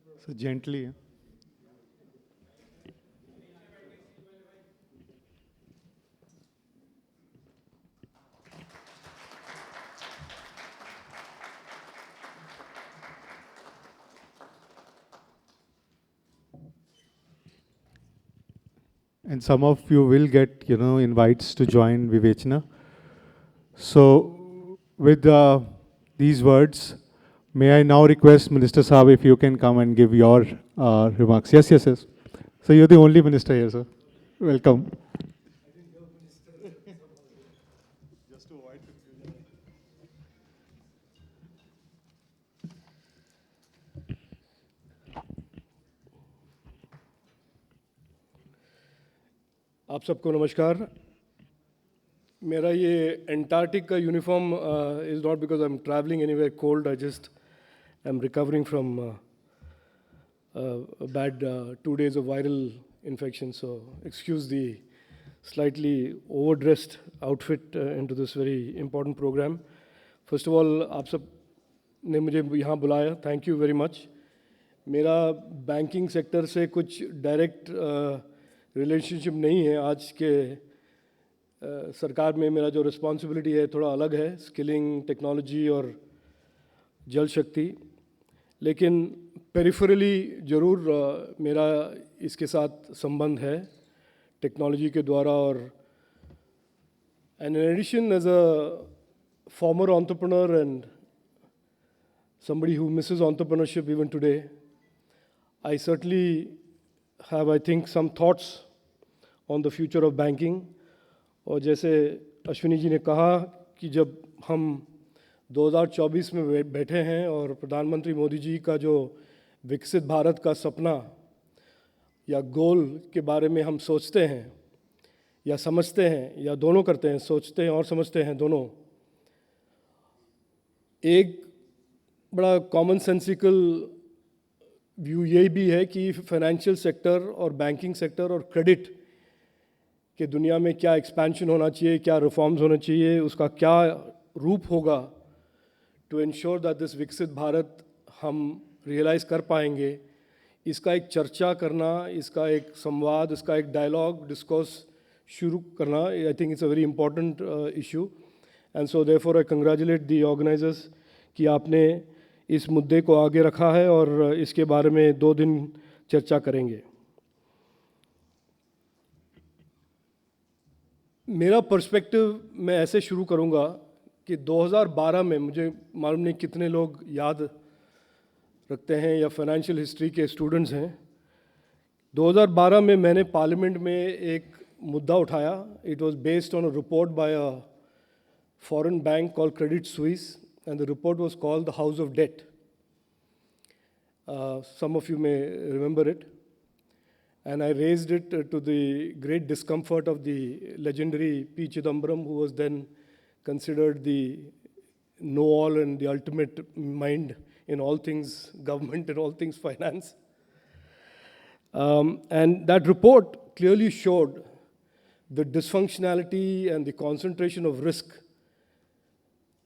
So gently. And some of you will get, invites to join Vivechana. So with these words, may I now request Minister Saab if you can come and give your remarks. Yes, yes, yes. So you're the only minister here, sir. Welcome. आप सबको नमस्कार. मेरा ये Antarctic का uniform is not because I am travelling anywhere cold. I just I am recovering from bad 2 days of viral infection. So excuse the slightly overdressed outfit into this very important program. First of all, आप सब ने मुझे यहाँ बुलाया, thank you very much. मेरा banking sector से कुछ direct relationship नहीं है. आज के सरकार में मेरा जो रिस्पॉन्सिबिलिटी है थोड़ा अलग है, स्किलिंग, टेक्नोलॉजी और जल शक्ति. लेकिन पेरिफेरली ज़रूर मेरा इसके साथ संबंध है टेक्नोलॉजी के द्वारा. और and in addition as a former entrepreneur and somebody who misses entrepreneurship even today, I certainly have, I think, some thoughts on the future of banking. और जैसे अश्विनी जी ने कहा कि जब हम 2024 में बैठे हैं और प्रधानमंत्री मोदी जी का जो विकसित भारत का सपना या गोल के बारे में हम सोचते हैं या समझते हैं या दोनों करते हैं, सोचते हैं और समझते हैं दोनों, एक बड़ा कॉमन सेंसिकल व्यू ये भी है कि फाइनेंशियल सेक्टर और बैंकिंग सेक्टर और क्रेडिट के दुनिया में क्या एक्सपेंशन होना चाहिए, क्या रिफॉर्म्स होना चाहिए, उसका क्या रूप होगा टू इंश्योर दैट दिस विकसित भारत हम रियलाइज़ कर पाएंगे. इसका एक चर्चा करना, इसका एक संवाद, इसका एक डायलॉग, डिस्कोर्स शुरू करना, I think it's a very important issue. And so therefore I congratulate the organisers कि आपने इस मुद्दे को आगे रखा है और इसके बारे में 2 दिन चर्चा करेंगे. मेरा पर्सपेक्टिव मैं ऐसे शुरू करूंगा कि 2012 में, मुझे मालूम नहीं कितने लोग याद रखते हैं या फाइनेंशियल हिस्ट्री के स्टूडेंट्स हैं, 2012 में मैंने पार्लियामेंट में एक मुद्दा उठाया. It was based on a report by a foreign bank called Credit Suisse, and the report was called the House of Debt. Some of you may remember it. And I raised it to the great discomfort of the legendary P. Chidambaram, who was then considered the know-all and the ultimate mind in all things government and all things finance. And that report clearly showed the dysfunctionality and the concentration of risk,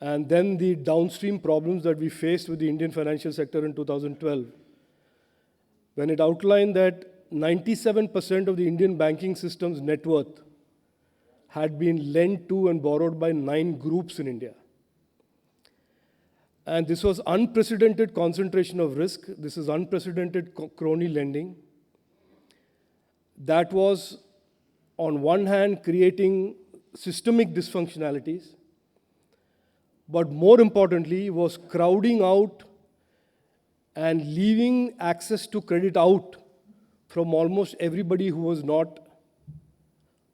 and then the downstream problems that we faced with the Indian financial sector in 2012, when it outlined that 97% of the Indian banking system's net worth had been lent to and borrowed by 9 groups in India. And this was unprecedented concentration of risk. This is unprecedented crony lending. That was, on one hand, creating systemic dysfunctionalities, but more importantly was crowding out and leaving access to credit out from almost everybody who was not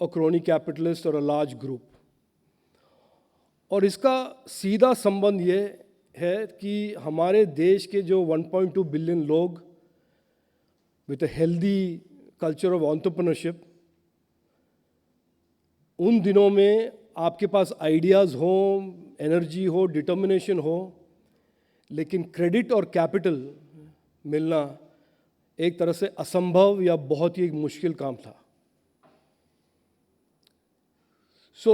a crony capitalist or a large group. और इसका सीधा संबंध ये है कि हमारे देश के जो 1.2 बिलियन लोग with a healthy culture of entrepreneurship, उन दिनों में आपके पास आइडियाज़ हो, एनर्जी हो, डिटर्मिनेशन हो, लेकिन क्रेडिट और कैपिटल मिलना एक तरह से असंभव या बहुत ही मुश्किल काम था. सो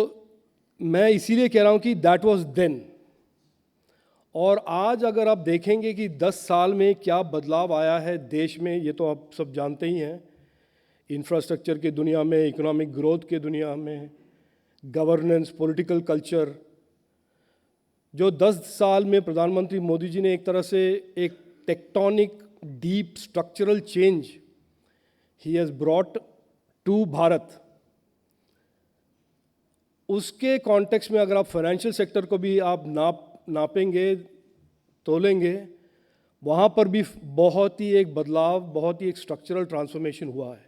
मैं इसीलिए कह रहा हूं कि दैट वाज देन. और आज अगर आप देखेंगे कि 10 साल में क्या बदलाव आया है देश में, ये तो आप सब जानते ही हैं, इंफ्रास्ट्रक्चर की दुनिया में, इकोनॉमिक ग्रोथ की दुनिया में, गवर्नेंस, पॉलिटिकल कल्चर, जो 10 साल में प्रधानमंत्री मोदी जी ने एक तरह से एक टेक्टोनिक डीप स्ट्रक्चरल चेंज ही हैज़ ब्रॉट टू भारत, उसके कॉन्टेक्स्ट में अगर आप फाइनेंशियल सेक्टर को भी आप नापेंगे, तोलेंगे, वहाँ पर भी बहुत ही एक बदलाव, बहुत ही एक स्ट्रक्चरल ट्रांसफॉर्मेशन हुआ है,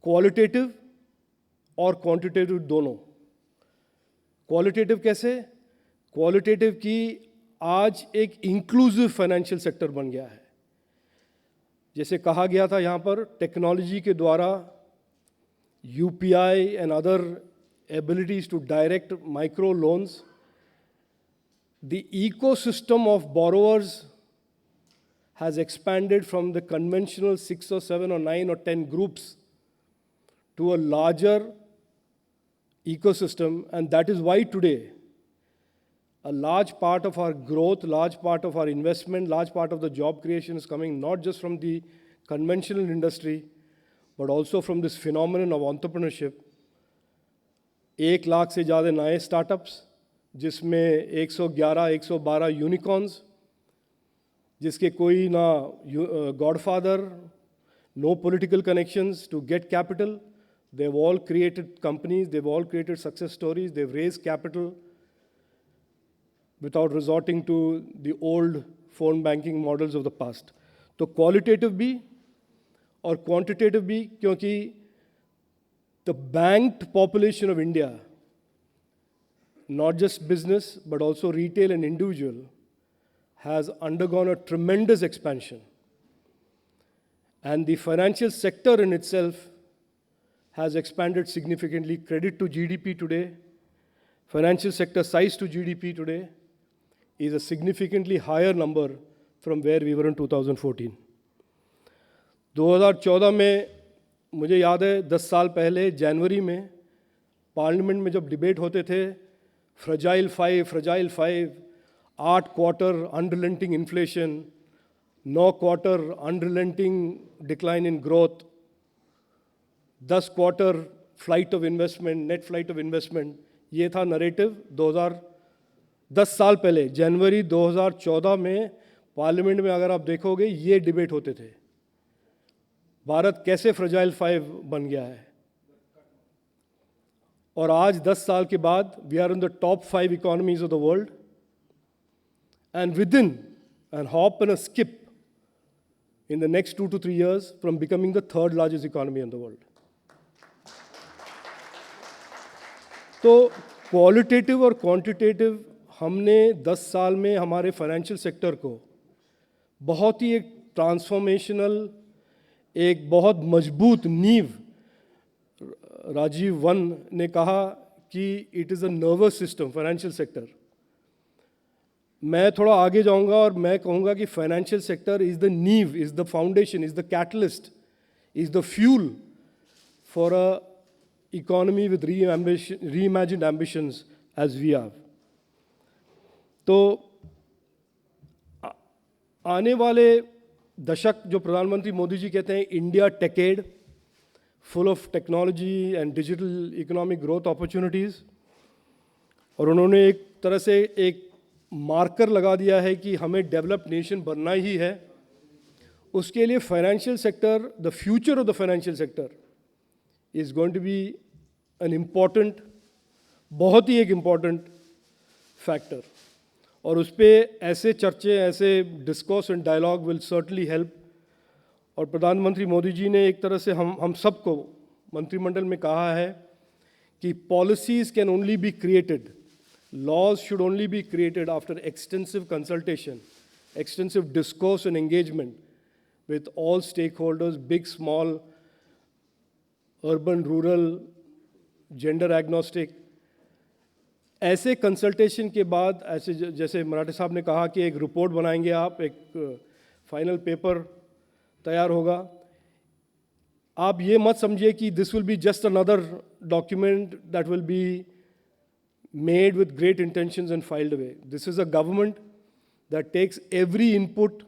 क्वालिटेटिव और क्वांटिटेटिव दोनों। क्वालिटेटिव कैसे? क्वालिटेटिव की आज एक इंक्लूसिव फाइनेंशियल सेक्टर बन गया है। जैसे कहा गया था यहाँ पर, टेक्नोलॉजी के द्वारा UPI and other abilities to direct micro loans, the ecosystem of borrowers has expanded from the conventional 6 or 7 or 9 or 10 groups to a larger ecosystem, and that is why today a large part of our growth, large part of our investment, large part of the job creation is coming not just from the conventional industry, but also from this phenomenon of entrepreneurship. 1 lakh से ज़्यादा नए startups, जिसमें 111, 112 unicorns, जिसके कोई ना godfather, no political connections to get capital. They've all created companies, they've all created success stories, they've raised capital without resorting to the old phone banking models of the past. तो qualitative भी और quantitative भी, क्योंकि the banked population of India, not just business but also retail and individual, has undergone a tremendous expansion. And the financial sector in itself has expanded significantly. Credit to GDP today, financial sector size to GDP today is a significantly higher number from where we were in 2014. 2014 में मुझे याद है 10 साल पहले जनवरी में parliament में जब debate होते थे, fragile 5, 8 quarter unrelenting inflation, 9 quarter unrelenting decline in growth, 10 quarter flight of investment, net flight of investment, ये था नरेटिव 10 साल पहले जनवरी 2014 में पार्लियामेंट में। अगर आप देखोगे ये डिबेट होते थे, भारत कैसे फ्रजाइल 5 बन गया है। और आज 10 साल के बाद we are in the top 5 economies of the world, and within and hop and a skip in the next 2 to 3 years from becoming the 3rd largest economy in the world. तो qualitative और quantitative हमने 10 साल में हमारे financial sector को बहुत ही एक ट्रांसफॉर्मेशनल, एक बहुत मजबूत नींव, राजीव वन ने कहा कि it is a nervous system financial sector. मैं थोड़ा आगे जाऊंगा और मैं कहूंगा कि फाइनेंशियल सेक्टर इज द नीव, is the foundation, is the catalyst, is the fuel for a economy with reimagined ambitions as we have. तो आने वाले दशक जो प्रधानमंत्री मोदी जी कहते हैं India टेकेड, full of technology and digital economic growth opportunities, और उन्होंने एक तरह से एक मार्कर लगा दिया है कि हमें डेवलप्ड नेशन बनना ही है। उसके लिए financial sector, the future of the financial sector is going to be an important, बहुत ही एक इम्पॉर्टेंट फैक्टर। और उस पर ऐसे चर्चे, ऐसे discourse and dialogue will certainly help. और प्रधानमंत्री मोदी जी ने एक तरह से हम सबको मंत्रिमंडल में कहा है कि policies can only be created, laws should only be created after extensive consultation, extensive discourse and engagement with all stakeholders, big, small, urban, rural, gender agnostic. ऐसे कंसल्टेशन के बाद, ऐसे जैसे मराठे साहब ने कहा कि एक रिपोर्ट बनाएंगे आप, एक फाइनल पेपर तैयार होगा। आप ये मत समझिए कि this will be just another document that will be made with great intentions and filed away. This is a government that takes every input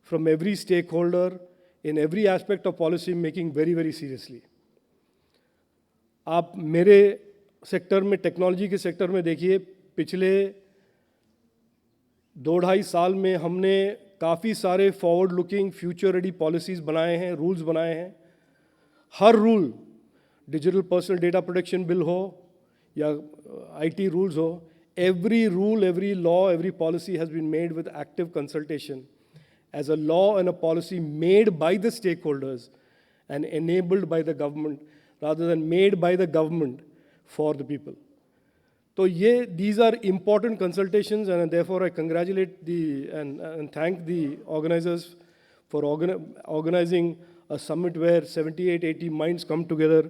from every stakeholder in every aspect of policy making very, very seriously. आप मेरे sector में, technology के sector में देखिए, पिछले 2-2.5 साल में हमने काफ़ी सारे forward looking future ready policies बनाए हैं, रूल्स बनाए हैं. हर rule, digital personal data protection bill हो या आईटी रूल्स हो, every rule, every law, every policy has been made with active consultation as a law and a policy made by the stakeholders and enabled by the government rather than made by the government for the people. So these are important consultations, and therefore I congratulate and thank the organizers for organizing a summit where 78-80 minds come together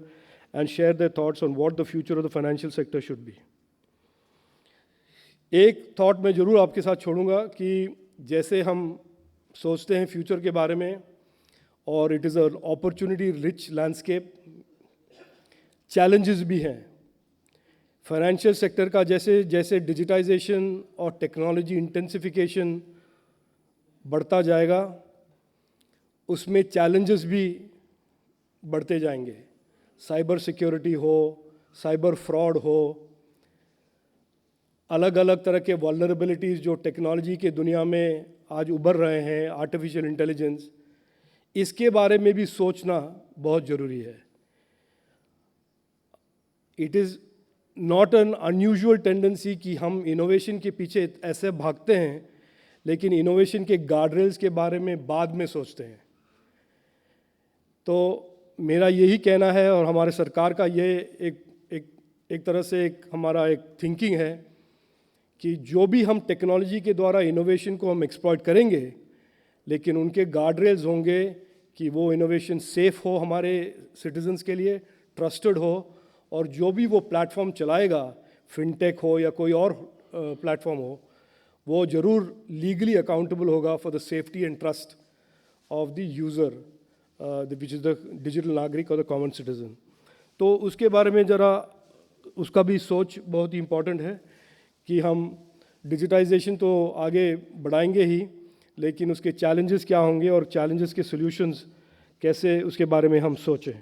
and share their thoughts on what the future of the financial sector should be. एक thought मैं ज़रूर आपके साथ छोड़ूंगा कि जैसे हम सोचते हैं फ्यूचर के बारे में, और it is a opportunity rich landscape, challenges भी हैं. फाइनेंशियल सेक्टर का जैसे जैसे डिजिटाइजेशन और टेक्नोलॉजी इंटेंसिफिकेशन बढ़ता जाएगा, उसमें चैलेंजेस भी बढ़ते जाएंगे. साइबर सिक्योरिटी हो, साइबर फ्रॉड हो, अलग अलग तरह के वल्नरेबिलिटीज़ जो टेक्नोलॉजी के दुनिया में आज उभर रहे हैं, आर्टिफिशियल इंटेलिजेंस, इसके बारे में भी सोचना बहुत ज़रूरी है. It is not an unusual tendency कि हम इनोवेशन के पीछे ऐसे भागते हैं, लेकिन इनोवेशन के गार्डरेल्स के बारे में बाद में सोचते हैं. तो मेरा यही कहना है, और हमारे सरकार का ये एक तरह से हमारा एक थिंकिंग है कि जो भी हम टेक्नोलॉजी के द्वारा इनोवेशन को हम एक्सप्लॉइट करेंगे, लेकिन उनके गार्डरेल्स होंगे कि वो इनोवेशन सेफ़ हो, हमारे सिटीजन्स के लिए ट्रस्टेड हो, और जो भी वो प्लेटफॉर्म चलाएगा, फिनटेक हो या कोई और प्लेटफॉर्म हो, वो ज़रूर लीगली अकाउंटेबल होगा for the safety and trust of the user, which is the digital नागरिक और द कॉमन सिटीज़न. तो उसके बारे में ज़रा उसका भी सोच बहुत ही इम्पॉर्टेंट है कि हम डिजिटाइजेशन तो आगे बढ़ाएंगे ही, लेकिन उसके चैलेंजेस क्या होंगे और चैलेंजेस के सॉल्यूशंस कैसे, उसके बारे में हम सोचें.